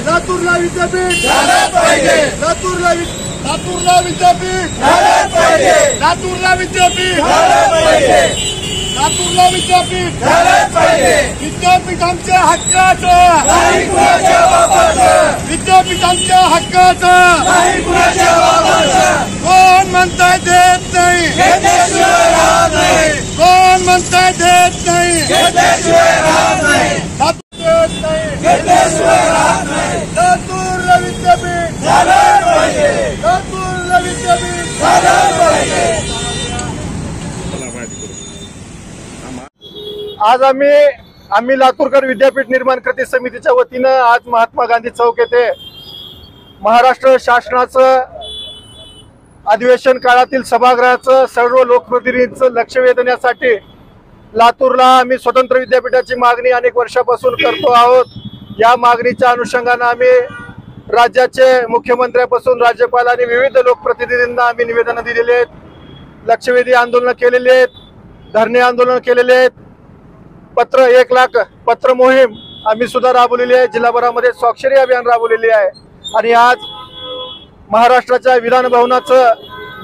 लातूरला विद्यापीठ लातूरला विद्यापीठ लातूरला विद्यापीठ विद्यापीठ आमच्या हक्काचं विद्यापीठ आमच्या हक्काचं कोण म्हणताय देत नाही कोण म्हणताय देत नाही लातूरला विद्यापीठ लातूरला विद्यापीठ आज आम्ही लातूरकर विद्यापीठ निर्माण कृती समितीच्या वतीनं आज महात्मा गांधी चौक येथे महाराष्ट्र शासनाचं अधिवेशन काळातील सभागृहाचं सर्व लोकप्रतिनिधींचं लक्ष वेधण्यासाठी लातूरला आम्ही स्वतंत्र विद्यापीठाची मागणी अनेक वर्षापासून करतो आहोत। या मागणीच्या अनुषंगाने आम्ही राज्याचे मुख्यमंत्र्यापासून राज्यपाल आणि विविध लोकप्रतिनिधींना आम्ही निवेदन दिलेले आहेत, लक्षवेधी आंदोलन केलेले आहेत, धरणे आंदोलन केलेले आहेत, 1 लाख पत्र मोहीम आम्ही सुद्धा राबवलेली आहे, जिल्हाभरामध्ये स्वाक्षरी अभियान राबवलेले आहे आणि आज महाराष्ट्राच्या विधान भवनाचं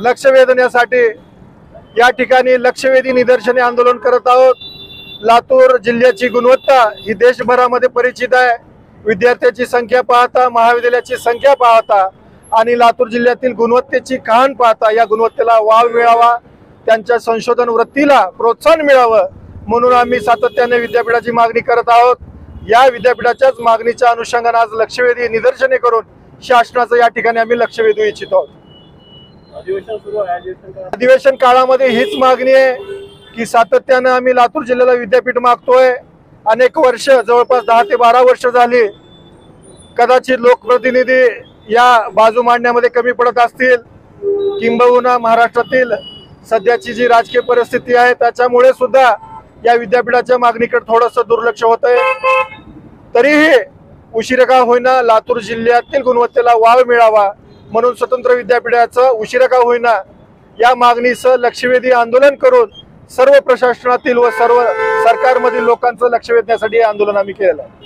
लक्ष वेधण्यासाठी या ठिकाणी लक्षवेधी निदर्शने आंदोलन करत आहोत। लातूर जिल्ह्याची गुणवत्ता ही देशभरामध्ये परिचित आहे। विद्यार्थ्यांची संख्या पाहता, महाविद्यालयाची संख्या पाहता आणि लातूर जिल्ह्यातील गुणवत्तेची कहाण पाहता या गुणवत्तेला वाव मिळावा, त्यांच्या संशोधन वृत्तीला प्रोत्साहन मिळावं म्हणून आम्ही सातत्याने विद्यापीठाची मागणी करत आहोत। या विद्यापीठाच्याच मागणीच्या अनुषंगाने आज लक्षवेधी निदर्शने करून शासनाचं या ठिकाणी आम्ही लक्ष वेधू इच्छितो। अधिवेशन काळामध्ये हीच मागणी आहे की सातत्याने आम्ही लातूर जिल्ह्याला विद्यापीठ मागतोय। अनेक वर्ष, जवळपास 10 ते 12 वर्ष झाली, कदाचित लोकप्रतिनिधी या बाजू मांडण्यामध्ये कमी पडत असतील, किंबहुना महाराष्ट्रातील सध्याची जी राजकीय परिस्थिती आहे त्याच्यामुळे सुद्धा या विद्यापीठाच्या मागणीकडे थोडंसं दुर्लक्ष होतंय। तरीही उशिरा का होईना लातूर जिल्ह्यातील गुणवत्तेला वाव मिळावा म्हणून स्वतंत्र विद्यापीठाचं उशिरा का होईना या मागणीचं लक्षवेधी आंदोलन करून सर्व प्रशासनातील व सर्व सरकारमधील लोकांचं लक्ष वेधण्यासाठी हे आंदोलन आम्ही केलेलं आहे।